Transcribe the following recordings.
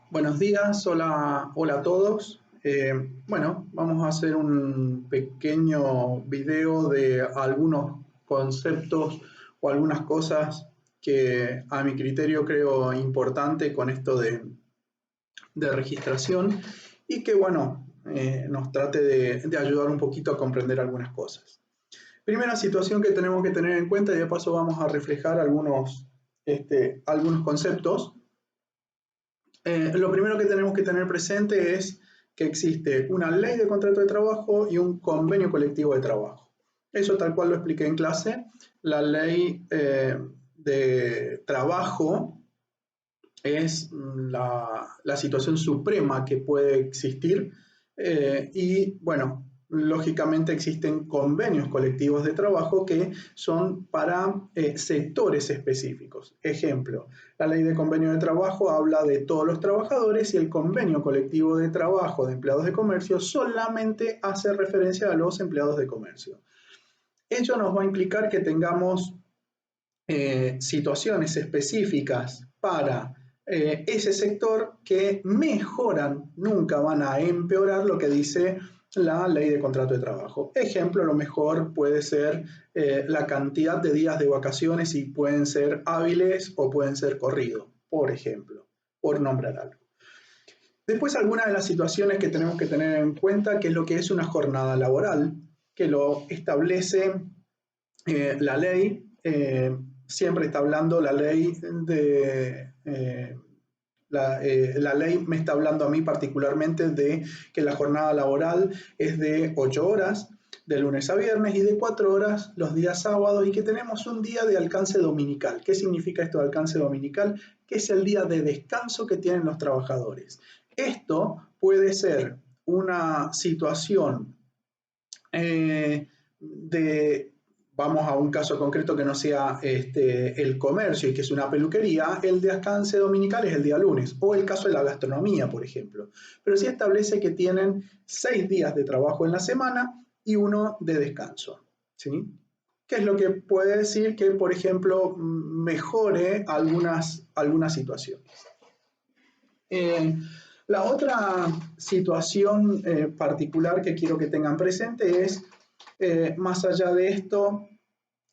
Buenos días, hola a todos. Bueno, vamos a hacer un pequeño video de algunos conceptos o algunas cosas que a mi criterio creo importante con esto de registración y que, bueno, nos trate de ayudar un poquito a comprender algunas cosas. Primera situación que tenemos que tener en cuenta, y de paso vamos a reflejar algunos conceptos. Lo primero que tenemos que tener presente es que existe una ley de contrato de trabajo y un convenio colectivo de trabajo. Eso tal cual lo expliqué en clase. La ley de trabajo es la situación suprema que puede existir y bueno, lógicamente existen convenios colectivos de trabajo que son para sectores específicos. Ejemplo, la ley de convenio de trabajo habla de todos los trabajadores y el convenio colectivo de trabajo de empleados de comercio solamente hace referencia a los empleados de comercio. Ello nos va a implicar que tengamos situaciones específicas para ese sector que mejoran, nunca van a empeorar lo que dice la ley de contrato de trabajo. Ejemplo, lo mejor puede ser la cantidad de días de vacaciones y pueden ser hábiles o pueden ser corridos, por ejemplo, por nombrar algo. Después, algunas de las situaciones que tenemos que tener en cuenta, que es lo que es una jornada laboral, que lo establece la ley. Siempre está hablando la ley la ley me está hablando a mí particularmente de que la jornada laboral es de 8 horas de lunes a viernes y de 4 horas los días sábados y que tenemos un día de alcance dominical. ¿Qué significa esto de alcance dominical? Que es el día de descanso que tienen los trabajadores. Esto puede ser una situación vamos a un caso concreto que no sea el comercio y que es una peluquería, el descanso dominical es el día lunes, o el caso de la gastronomía, por ejemplo. Pero sí establece que tienen 6 días de trabajo en la semana y 1 de descanso, ¿sí? ¿Qué es lo que puede decir que, por ejemplo, mejore algunas situaciones? La otra situación particular que quiero que tengan presente es, más allá de esto,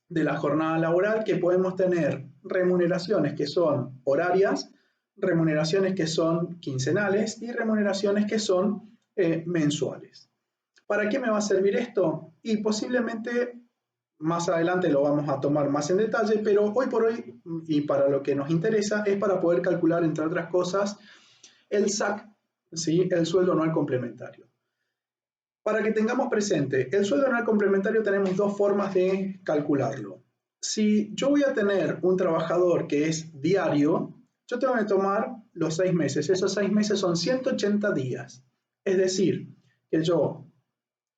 de la jornada laboral, que podemos tener remuneraciones que son horarias, remuneraciones que son quincenales y remuneraciones que son mensuales. ¿Para qué me va a servir esto? Y posiblemente más adelante lo vamos a tomar más en detalle, pero hoy por hoy, y para lo que nos interesa, es para poder calcular, entre otras cosas, el SAC, ¿sí? El sueldo anual complementario. Para que tengamos presente, el sueldo anual complementario tenemos dos formas de calcularlo. Si yo voy a tener un trabajador que es diario, yo tengo que tomar los 6 meses. Esos 6 meses son 180 días. Es decir, que yo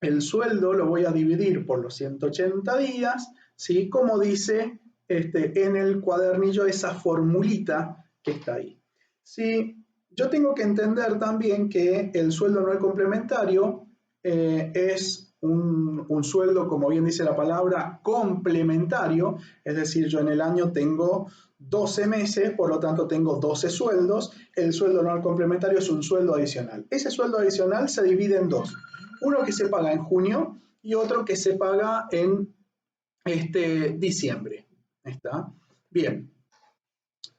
el sueldo lo voy a dividir por los 180 días, ¿sí? Como dice en el cuadernillo esa formulita que está ahí. Si yo tengo que entender también que el sueldo anual complementario es un sueldo, como bien dice la palabra, complementario, es decir, yo en el año tengo 12 meses, por lo tanto tengo 12 sueldos, el sueldo anual complementario es un sueldo adicional. Ese sueldo adicional se divide en dos, uno que se paga en junio y otro que se paga en diciembre. ¿Está? Bien.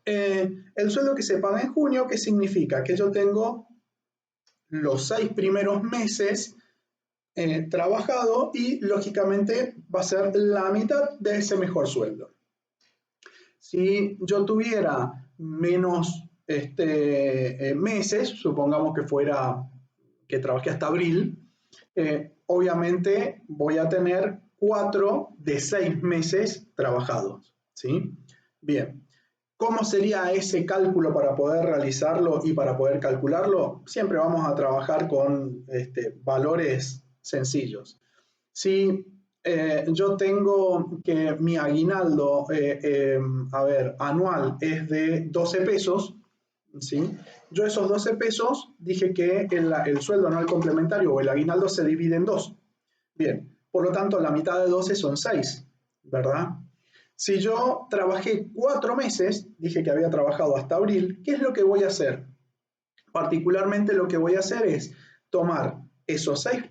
El sueldo que se paga en junio, ¿qué significa? Que yo tengo los 6 primeros meses trabajado y lógicamente va a ser la mitad de ese mejor sueldo. Si yo tuviera menos meses, supongamos que fuera que trabajé hasta abril, obviamente voy a tener 4 de 6 meses trabajados, ¿sí? Bien. ¿Cómo sería ese cálculo para poder realizarlo y para poder calcularlo? Siempre vamos a trabajar con valores sencillos. Si yo tengo que mi aguinaldo, anual es de 12 pesos, ¿sí? Yo esos 12 pesos dije que el sueldo anual complementario o el aguinaldo se divide en 2. Bien, por lo tanto la mitad de 12 son 6, ¿verdad? Si yo trabajé 4 meses, dije que había trabajado hasta abril, ¿qué es lo que voy a hacer? particularmente lo que voy a hacer es tomar esos 6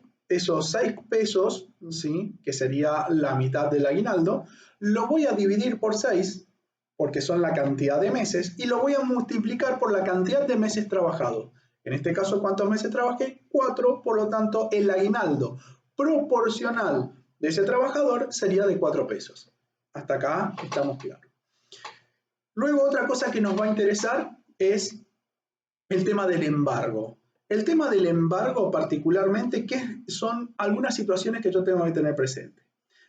pesos, ¿sí? Que sería la mitad del aguinaldo, lo voy a dividir por 6, porque son la cantidad de meses, y lo voy a multiplicar por la cantidad de meses trabajados. En este caso, ¿cuántos meses trabajé? 4, por lo tanto, el aguinaldo proporcional de ese trabajador sería de 4 pesos. Hasta acá estamos claros. Luego, otra cosa que nos va a interesar es el tema del embargo. El tema del embargo particularmente, ¿qué son algunas situaciones que yo tengo que tener presente?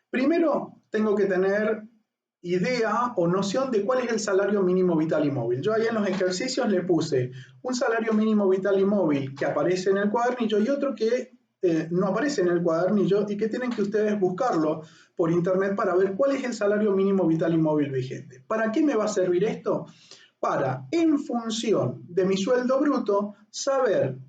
Primero, tengo que tener idea o noción de cuál es el salario mínimo vital y móvil. Yo ahí en los ejercicios le puse un salario mínimo vital y móvil que aparece en el cuadernillo y otro que no aparece en el cuadernillo y que tienen que ustedes buscarlo por internet para ver cuál es el salario mínimo vital y móvil vigente. ¿Para qué me va a servir esto? Para, en función de mi sueldo bruto, saber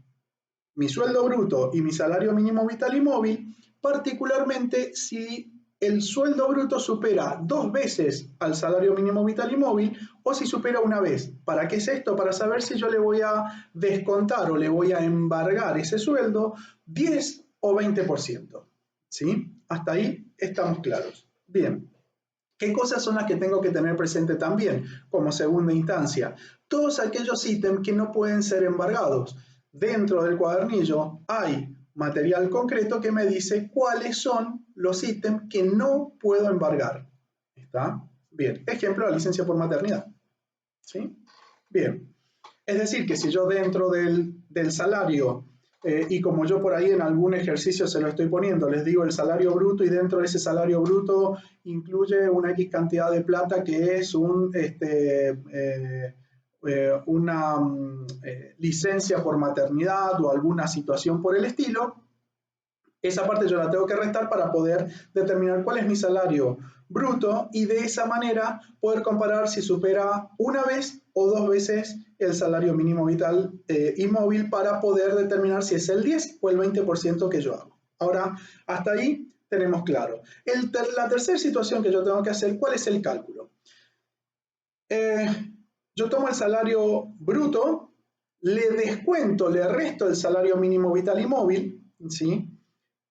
mi sueldo bruto y mi salario mínimo vital y móvil, particularmente si el sueldo bruto supera 2 veces al salario mínimo vital y móvil o si supera 1 vez. ¿Para qué es esto? Para saber si yo le voy a descontar o le voy a embargar ese sueldo 10 o 20%. ¿Sí? Hasta ahí estamos claros. Bien. ¿Qué cosas son las que tengo que tener presente también como segunda instancia? Todos aquellos ítems que no pueden ser embargados. Dentro del cuadernillo hay material concreto que me dice cuáles son los ítems que no puedo embargar. ¿Está? Bien. Ejemplo, la licencia por maternidad. ¿Sí? Bien. Es decir, que si yo dentro del salario, y como yo por ahí en algún ejercicio se lo estoy poniendo, les digo el salario bruto y dentro de ese salario bruto incluye una X cantidad de plata que es una licencia por maternidad o alguna situación por el estilo, esa parte yo la tengo que restar para poder determinar cuál es mi salario bruto y de esa manera poder comparar si supera 1 vez o 2 veces el salario mínimo vital y móvil para poder determinar si es el 10 o el 20% que yo hago. Ahora, hasta ahí tenemos claro. La tercera situación que yo tengo que hacer, ¿cuál es el cálculo? Yo tomo el salario bruto, le descuento, le resto el salario mínimo vital y móvil, ¿sí?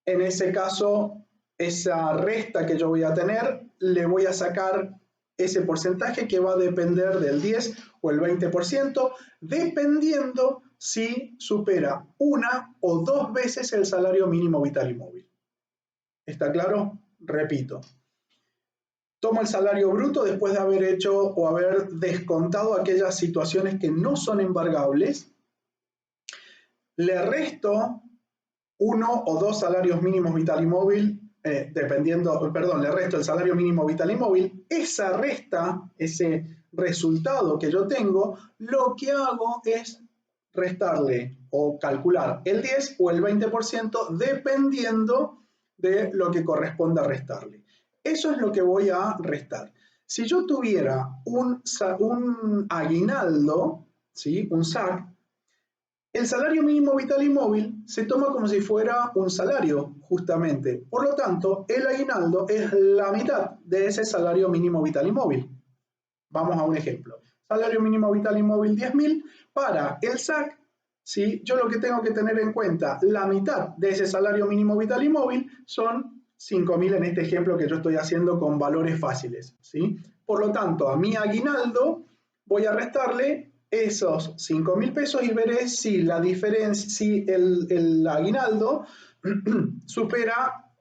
En ese caso, esa resta que yo voy a tener, le voy a sacar ese porcentaje que va a depender del 10 o el 20%, dependiendo si supera 1 o 2 veces el salario mínimo vital y móvil. ¿Está claro? Repito. Tomo el salario bruto después de haber hecho o haber descontado aquellas situaciones que no son embargables. Le resto 1 o 2 salarios mínimos vital y móvil, le resto el salario mínimo vital y móvil. Esa resta, ese resultado que yo tengo, lo que hago es restarle o calcular el 10 o el 20% dependiendo de lo que corresponda restarle. Eso es lo que voy a restar. Si yo tuviera un aguinaldo, ¿sí? Un SAC, el salario mínimo vital y móvil se toma como si fuera un salario, justamente. Por lo tanto, el aguinaldo es la mitad de ese salario mínimo vital y móvil. Vamos a un ejemplo. Salario mínimo vital y móvil 10.000. Para el SAC, ¿sí? Yo lo que tengo que tener en cuenta, la mitad de ese salario mínimo vital y móvil son 5.000 en este ejemplo que yo estoy haciendo con valores fáciles, ¿sí? Por lo tanto, a mi aguinaldo voy a restarle esos 5.000 pesos y veré si la diferencia, si el aguinaldo supera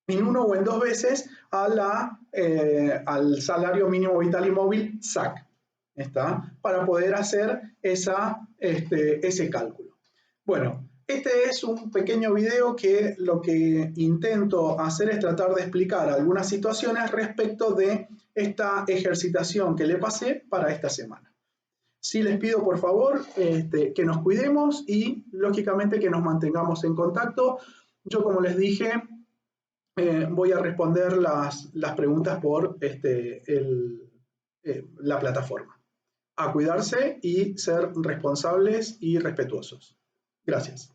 en 1 o en 2 veces al salario mínimo vital y móvil SAC, ¿está? Para poder hacer ese cálculo. Bueno, este es un pequeño video que lo que intento hacer es tratar de explicar algunas situaciones respecto de esta ejercitación que le pasé para esta semana. Sí les pido por favor que nos cuidemos y lógicamente que nos mantengamos en contacto. Yo, como les dije, voy a responder las preguntas por la plataforma. A cuidarse y ser responsables y respetuosos. Gracias.